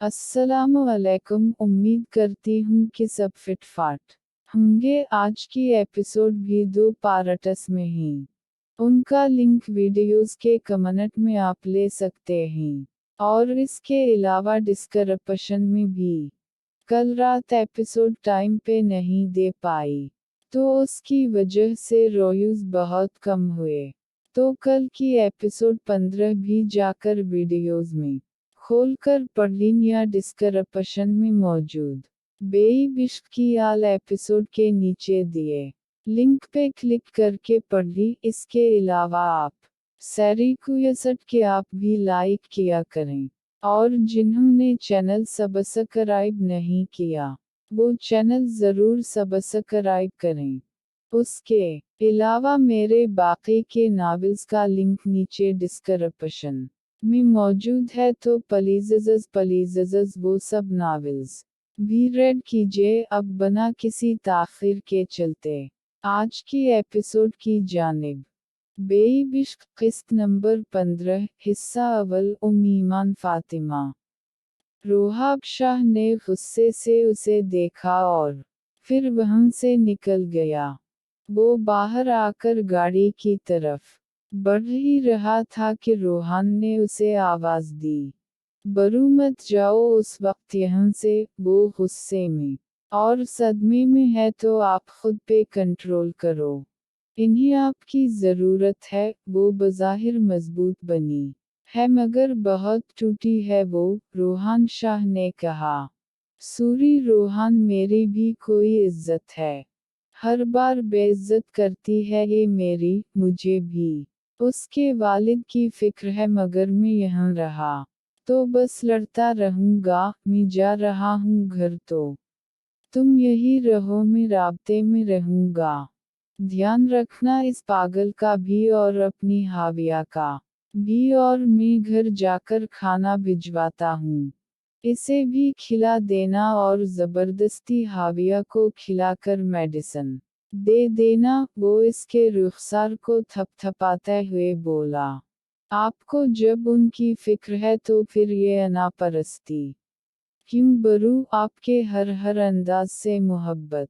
अस्सलामुअलैकुम। उम्मीद करती हूँ कि सब फिट फाट होंगे। आज की एपिसोड भी दो पार्ट्स में ही। उनका लिंक वीडियोस के कमेंट में आप ले सकते हैं, और इसके अलावा डिस्क्रिप्शन में भी। कल रात एपिसोड टाइम पे नहीं दे पाई, तो उसकी वजह से व्यूज बहुत कम हुए। तो कल की एपिसोड 15 भी जाकर वीडियोस में खोलकर पढ़ लीन या डिस्क्रिप्शन में मौजूद बेइब इश्क की आल एपिसोड के नीचे दिए लिंक पे क्लिक करके पढ़ ली। इसके अलावा आप सैरिकुयसट के आप भी लाइक किया करें, और जिन्होंने चैनल सब्सक्राइब नहीं किया वो चैनल ज़रूर सब्सक्राइब करें। उसके अलावा मेरे बाकी के नावल्स का लिंक नीचे डिस्क्रिप्शन में मौजूद है, तो प्लीज़ वो सब नावल्स भी रेड कीजिए। अब बना किसी ताख़िर के चलते आज की एपिसोड की जानिब। बेइब इश्क किस्त नंबर 15 हिस्सा अव्वल। ईमान फातिमा। रोहाब शाह ने गुस्से से उसे देखा और फिर वहां से निकल गया। वो बाहर आकर गाड़ी की तरफ बढ़ ही रहा था कि रोहान ने उसे आवाज दी, बरू मत जाओ उस वक्त यहाँ से। वो गुस्से में और सदमे में है, तो आप खुद पे कंट्रोल करो, इन्हें आपकी ज़रूरत है। वो बज़ाहिर मजबूत बनी है मगर बहुत टूटी है वो, रोहान शाह ने कहा। सूरी रोहान, मेरी भी कोई इज्जत है, हर बार बेइज्जत करती है ये मेरी। मुझे भी उसके वालिद की फिक्र है, मगर मैं यहाँ रहा तो बस लड़ता रहूँगा। मैं जा रहा हूँ घर, तो तुम यही रहो, मैं राब्ते में रहूँगा। ध्यान रखना इस पागल का भी और अपनी हाविया का भी, और मैं घर जाकर खाना भिजवाता हूँ। इसे भी खिला देना और ज़बरदस्ती हाविया को खिलाकर मेडिसिन दे देना। वो इसके रुखसार को थपथपाते हुए बोला, आपको जब उनकी फिक्र है तो फिर ये अनापरस्ती क्यों बरू? आपके हर अंदाज से मोहब्बत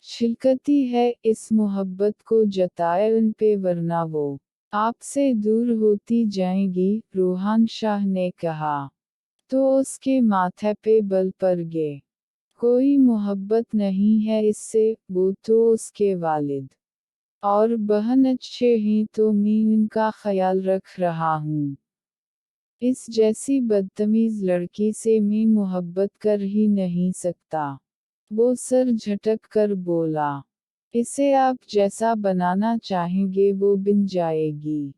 छिलकती है, इस मोहब्बत को जताए उन पे, वरना वो आपसे दूर होती जाएंगी। रोहान शाह ने कहा। तो उसके माथे पे बल पड़ गए। कोई मोहब्बत नहीं है इससे, वो तो उसके वालिद और बहन अच्छे हैं, तो मैं इनका ख्याल रख रहा हूँ। इस जैसी बदतमीज लड़की से मैं मोहब्बत कर ही नहीं सकता। वो सर झटक कर बोला, इसे आप जैसा बनाना चाहेंगे वो बन जाएगी।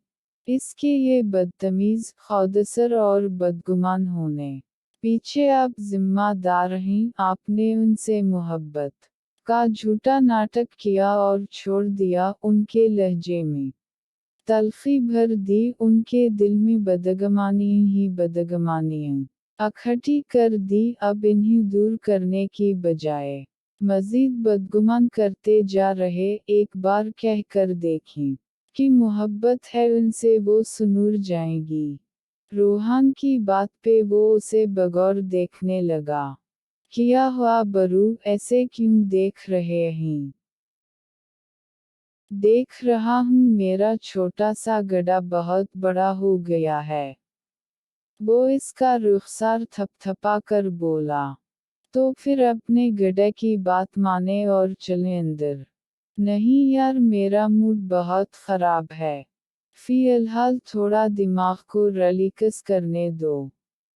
इसके ये बदतमीज, खौदसर और बदगुमान होने पीछे आप जिम्मेदार हैं। आपने उनसे मोहब्बत का झूठा नाटक किया और छोड़ दिया, उनके लहजे में तल्खी भर दी, उनके दिल में बदगमानियाँ ही बदगमानियाँ इकट्ठी कर दी। अब इन्हें दूर करने की बजाय मजीद बदगुमान करते जा रहे। एक बार कह कर देखें कि मोहब्बत है उनसे, वो सुनूर जाएंगी। रोहान की बात पे वो उसे बगौर देखने लगा। क्या हुआ बरू, ऐसे क्यों देख रहे हैं? देख रहा हूँ मेरा छोटा सा गड्ढा बहुत बड़ा हो गया है। वो इसका रुखसार थपथपा कर बोला। तो फिर अपने गड्ढे की बात माने और चले अंदर। नहीं यार, मेरा मूड बहुत खराब है, फिलहाल थोड़ा दिमाग को रिलैक्स करने दो।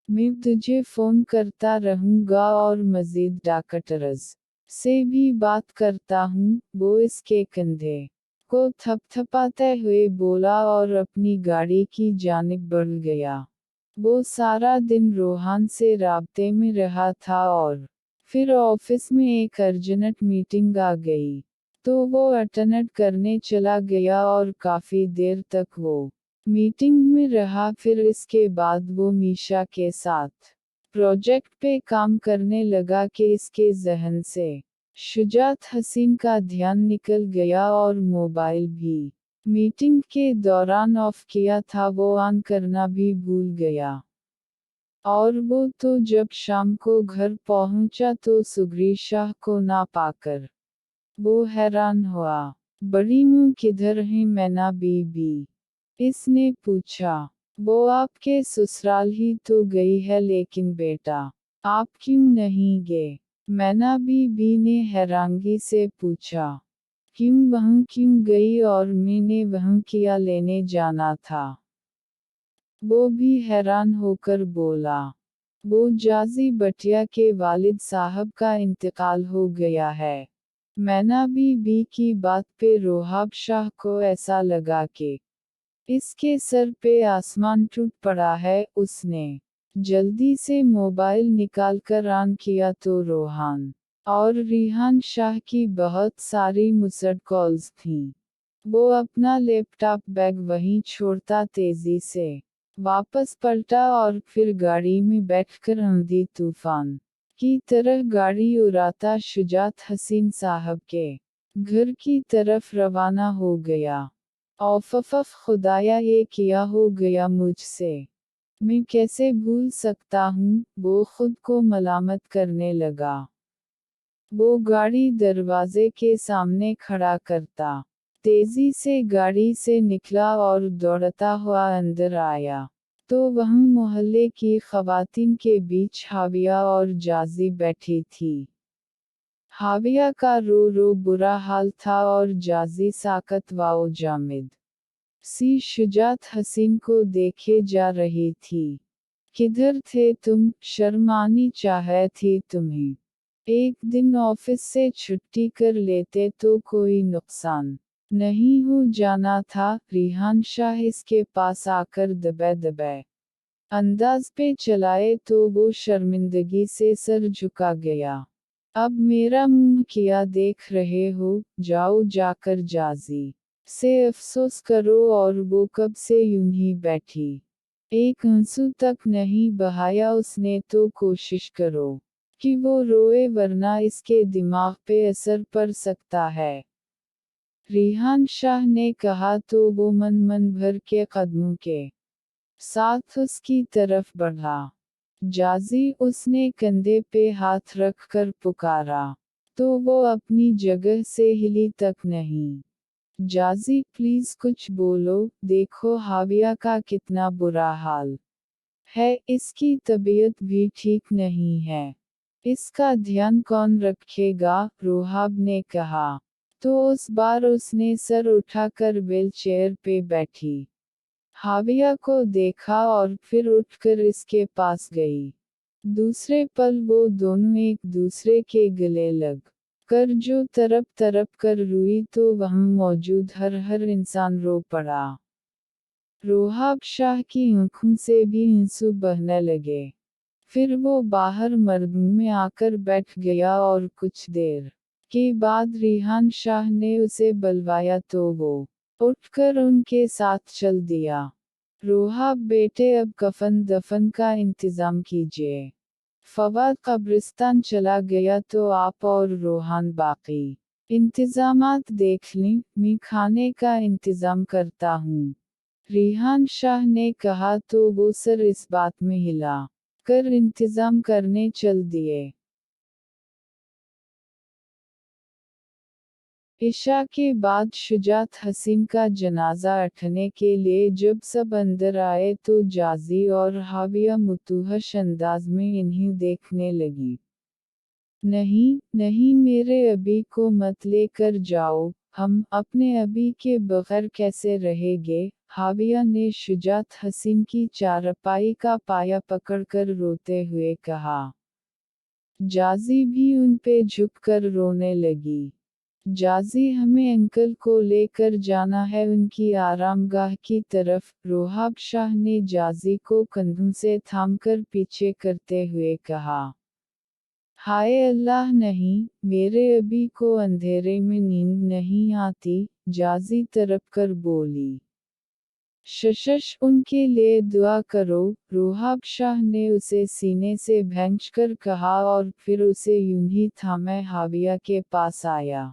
मैं तुझे फ़ोन करता रहूँगा और मज़ीद डॉक्टर्स से भी बात करता हूँ। वो इसके कंधे को थपथपाते हुए बोला और अपनी गाड़ी की जानिब बढ़ गया। वो सारा दिन रोहान से राब्ते में रहा था, और फिर ऑफिस में एक अर्जेंट मीटिंग आ गई, तो वो अटेंड करने चला गया और काफ़ी देर तक वो मीटिंग में रहा। फिर इसके बाद वो मीशा के साथ प्रोजेक्ट पे काम करने लगा कि इसके जहन से शुजात हसीन का ध्यान निकल गया, और मोबाइल भी मीटिंग के दौरान ऑफ किया था वो ऑन करना भी भूल गया। और वो तो जब शाम को घर पहुंचा तो सुग्री शाह को ना पाकर वो हैरान हुआ। बड़ी मुँह किधर है मैना बीबी? इसने पूछा। वो आपके ससुराल ही तो गई है, लेकिन बेटा आप क्यों नहीं गए? मैना बीबी ने हैरानगी से पूछा। क्यों वहाँ क्यों गई, और मैंने वहाँ क्या लेने जाना था? वो भी हैरान होकर बोला। वो जाजी बटिया के वालिद साहब का इंतकाल हो गया है। मैना बीबी की बात पे रोहाब शाह को ऐसा लगा कि इसके सर पे आसमान टूट पड़ा है। उसने जल्दी से मोबाइल निकालकर ऑन किया तो रोहान और रिहान शाह की बहुत सारी मिस्ड कॉल्स थीं। वो अपना लैपटॉप बैग वहीं छोड़ता तेजी से वापस पलटा और फिर गाड़ी में बैठकर आंधी तूफान की तरह गाड़ी उड़ाता शुजात हसीन साहब के घर की तरफ रवाना हो गया। औफफ खुदाया, ये किया हो गया मुझसे, मैं कैसे भूल सकता हूँ, वो खुद को मलामत करने लगा। वो गाड़ी दरवाजे के सामने खड़ा करता तेजी से गाड़ी से निकला और दौड़ता हुआ अंदर आया तो वहाँ मोहल्ले की खवातीन के बीच हाविया और जाजी बैठी थी। हाविया का रो रो बुरा हाल था और जाजी साकत वाओ जामिद सी शुजात हसीन को देखे जा रही थी। किधर थे तुम? शर्म आनी चाहिए थी तुम्हें। एक दिन ऑफिस से छुट्टी कर लेते तो कोई नुकसान नहीं हो जाना था। रिहान शाह इसके पास आकर दबे दबे अंदाज पे चलाए तो वो शर्मिंदगी से सर झुका गया। अब मेरा मुंह किया देख रहे हो? जाओ जाकर जाजी से अफसोस करो। और वो कब से यूं ही बैठी, एक आंसू तक नहीं बहाया उसने। तो कोशिश करो कि वो रोए, वरना इसके दिमाग पे असर पड़ सकता है। रिहान शाह ने कहा तो वो मन भर के कदमों के साथ उसकी तरफ बढ़ा। जाजी, उसने कंधे पे हाथ रख कर पुकारा तो वो अपनी जगह से हिली तक नहीं। जाजी प्लीज कुछ बोलो, देखो हाविया का कितना बुरा हाल है, इसकी तबीयत भी ठीक नहीं है, इसका ध्यान कौन रखेगा? रोहाब ने कहा। तो उस बार उसने सर उठाकर व्हील चेयर पे बैठी हाविया को देखा और फिर उठकर इसके पास गई। दूसरे पल वो दोनों एक दूसरे के गले लग कर जो तरप तरप कर रोई तो वहाँ मौजूद हर इंसान रो पड़ा। रोहाब शाह की आंखों से भी आंसू बहने लगे। फिर वो बाहर मरदूम में आकर बैठ गया और कुछ देर के बाद रिहान शाह ने उसे बुलवाया तो वो उठकर उनके साथ चल दिया। रोहाब बेटे, अब कफन दफन का इंतजाम कीजिए। फवाद कब्रिस्तान चला गया तो आप और रोहान बाकी इंतजामात देख लें, मैं खाने का इंतजाम करता हूँ। रिहान शाह ने कहा तो वो सर इस बात में हिला कर इंतजाम करने चल दिए। इशा के बाद शुजात हसीन का जनाजा उठने के लिए जब सब अंदर आए तो जाजी और हाविया मुतूहश अंदाज में इन्हें देखने लगी। नहीं नहीं, मेरे अबी को मत लेकर जाओ, हम अपने अबी के बगैर कैसे रहेंगे? हाविया ने शुजात हसीन की चारपाई का पाया पकड़कर रोते हुए कहा। जाजी भी उन पे झुककर रोने लगी। जाजी, हमें अंकल को लेकर जाना है उनकी आरामगाह की तरफ। रोहाब शाह ने जाजी को कंधों से थामकर पीछे करते हुए कहा। हाय अल्लाह, नहीं, मेरे अबी को अंधेरे में नींद नहीं आती, जाजी तरफ कर बोली। शशश, उनके लिए दुआ करो, रोहाब शाह ने उसे सीने से भैंचकर कहा और फिर उसे यूं ही थामे हाविया के पास आया।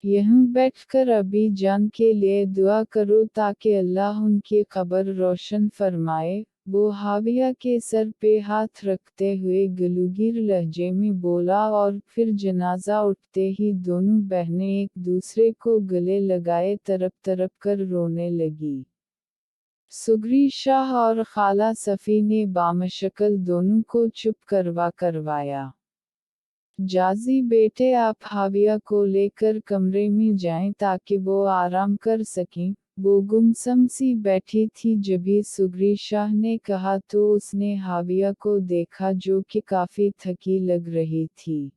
यहाँ बैठकर अबी जान के लिए दुआ करो ताकि अल्लाह उनकी कब्र रोशन फरमाए, वो हाविया के सर पे हाथ रखते हुए गलूगीर लहजे में बोला और फिर जनाजा उठते ही दोनों बहनें एक दूसरे को गले लगाए तरप तरप कर रोने लगी। सुगरी शाह और खाला सफ़ी ने बामशक्ल दोनों को चुप करवाया। जाजी बेटे, आप हाविया को लेकर कमरे में जाएं ताकि वो आराम कर सकें। वो गुमसम सी बैठी थी। जभी सुगरी शाह ने कहा तो उसने हाविया को देखा जो कि काफ़ी थकी लग रही थी।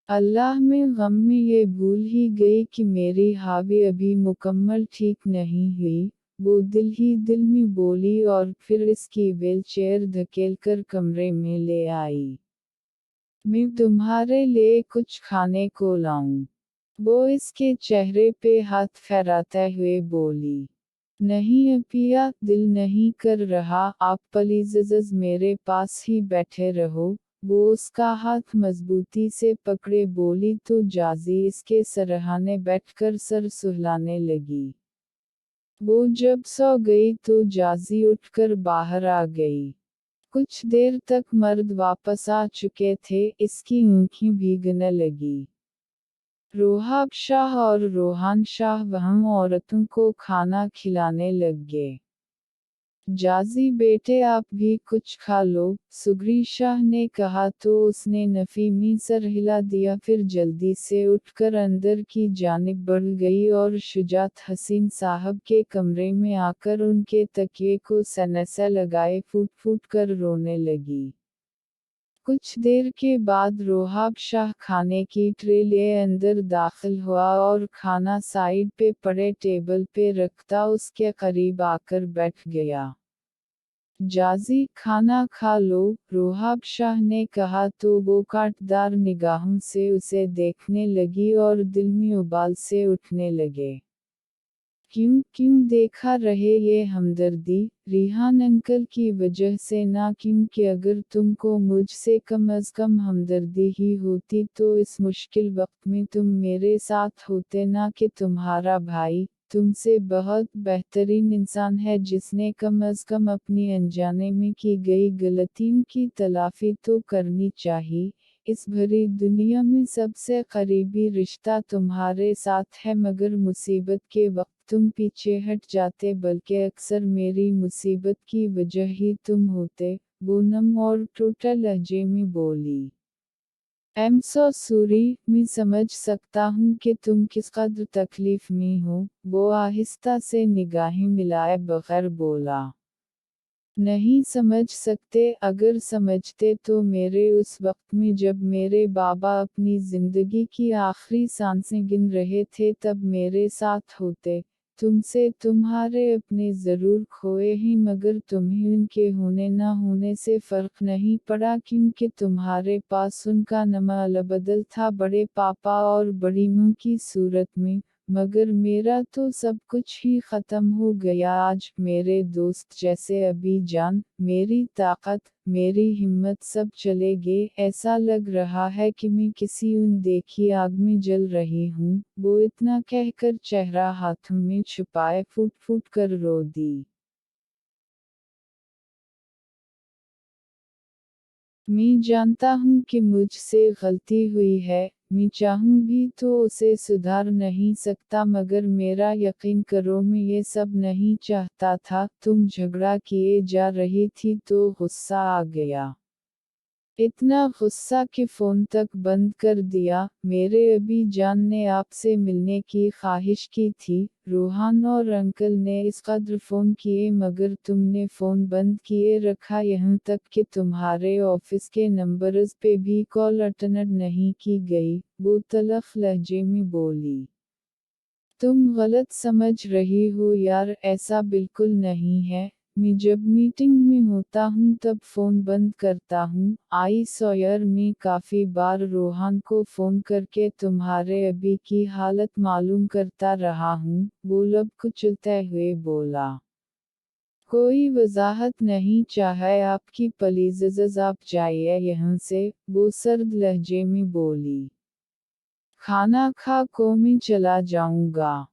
अल्लाह में गम में ये भूल ही गई कि मेरी हावी अभी मुकम्मल ठीक नहीं हुई। वो दिल ही दिल में बोली और फिर इसकी व्हीलचेयर धकेलकर कमरे में ले आई। मैं तुम्हारे लिए कुछ खाने को लाऊं? वो इसके चेहरे पे हाथ फेराते हुए बोली। नहीं अपिया, दिल नहीं कर रहा, आप प्लीज़ मेरे पास ही बैठे रहो। वो उसका हाथ मजबूती से पकड़े बोली तो जाजी इसके सरहाने बैठकर सर सुहलाने लगी। वो जब सो गई तो जाजी उठकर बाहर आ गई। कुछ देर तक मर्द वापस आ चुके थे, इसकी आँखें भीगने लगी। रोहाब शाह और रोहान शाह वहाँ औरतों को खाना खिलाने लग गए। जाजी बेटे, आप भी कुछ खा लो, सुगरी शाह ने कहा तो उसने नफ़ी में सर हिला दिया, फिर जल्दी से उठकर अंदर की जानिब बढ़ गई और शुजात हसीन साहब के कमरे में आकर उनके तकिए को सने से लगाए फूट फूट कर रोने लगी। कुछ देर के बाद रोहाब शाह खाने की ट्रे लिए अंदर दाखिल हुआ और खाना साइड पे पड़े टेबल पे रखता उसके करीब आकर बैठ गया। जाजी, खाना खा लो, रोहाब शाह ने कहा तो वो कांटदार निगाहों से उसे देखने लगी और दिल में उबाल से उठने लगे। क्यों क्यों देखा रहे ये हमदर्दी, रिहान अंकल की वजह से ना, क्योंकि अगर तुमको मुझसे कम अज़ कम हमदर्दी ही होती तो इस मुश्किल वक्त में तुम मेरे साथ होते, ना कि तुम्हारा भाई तुमसे बहुत बेहतरीन इंसान है जिसने कम अज़ कम अपनी अनजाने में की गई गलतियों की तलाफ़ी तो करनी चाहिए। इस भरी दुनिया में सबसे करीबी रिश्ता तुम्हारे साथ है, मगर मुसीबत के वक्त तुम पीछे हट जाते, बल्कि अक्सर मेरी मुसीबत की वजह ही तुम होते। वो नम और टूटे लहजे में बोली। I'm so sorry, मैं समझ सकता हूँ कि तुम किस कदर तकलीफ में हो, वो आहिस्ता से निगाहें मिलाए बगैर बोला। नहीं समझ सकते, अगर समझते तो मेरे उस वक्त में जब मेरे बाबा अपनी ज़िंदगी की आखिरी सांसें गिन रहे थे तब मेरे साथ होते। तुमसे तुम्हारे अपने ज़रूर खोए हैं, मगर तुम्हें उनके होने ना होने से फ़र्क नहीं पड़ा, क्योंकि तुम्हारे पास उनका नमा अलबदल था, बड़े पापा और बड़ी माँ की सूरत में। मगर मेरा तो सब कुछ ही ख़त्म हो गया आज। मेरे दोस्त जैसे अभी जान, मेरी ताकत, मेरी हिम्मत सब चले गए। ऐसा लग रहा है कि मैं किसी अनदेखी आग में जल रही हूँ। वो इतना कहकर चेहरा हाथों में छुपाए फूट फूट कर रो दी। मैं जानता हूँ कि मुझसे गलती हुई है, मैं चाहूँ भी तो उसे सुधार नहीं सकता, मगर मेरा यकीन करो मैं ये सब नहीं चाहता था। तुम झगड़ा किए जा रही थी तो गुस्सा आ गया। इतना गुस्सा कि फ़ोन तक बंद कर दिया। मेरे अभी जान ने आपसे मिलने की ख्वाहिश की थी। रोहान और अंकल ने इस कदर फ़ोन किए मगर तुमने फ़ोन बंद किए रखा, यहाँ तक कि तुम्हारे ऑफिस के नंबर्स पे भी कॉल अटेंड नहीं की गई। वो तलख लहजे में बोली। तुम गलत समझ रही हो यार, ऐसा बिल्कुल नहीं है। मैं जब मीटिंग में होता हूँ तब फ़ोन बंद करता हूँ। आई सॉयर, मैं काफ़ी बार रोहान को फ़ोन करके तुम्हारे अभी की हालत मालूम करता रहा हूँ। वो लब कुचलते हुए बोला। कोई वजाहत नहीं चाहे आपकी, प्लीज़ आप जाइए यहाँ से, वो सर्द लहजे में बोली। खाना खा को मैं चला जाऊँगा।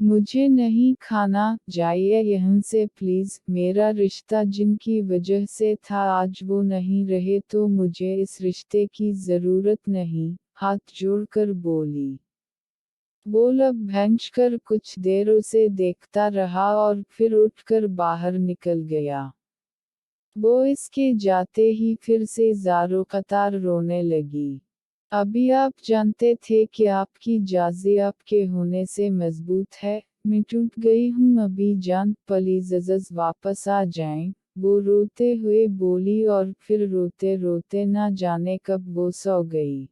मुझे नहीं खाना, जाइए यहाँ से प्लीज। मेरा रिश्ता जिनकी वजह से था आज वो नहीं रहे तो मुझे इस रिश्ते की जरूरत नहीं, हाथ जोड़कर बोली। बोल अब भैंच कर कुछ देर उसे देखता रहा और फिर उठकर बाहर निकल गया। वो इसके जाते ही फिर से ज़ारो कतार रोने लगी। अभी आप जानते थे कि आपकी जाज़ी आपके होने से मजबूत है, मैं टूट गई हूँ अभी जान, प्लीज़ अज़ वापस आ जाएं, वो रोते हुए बोली और फिर रोते रोते ना जाने कब वो सो गई।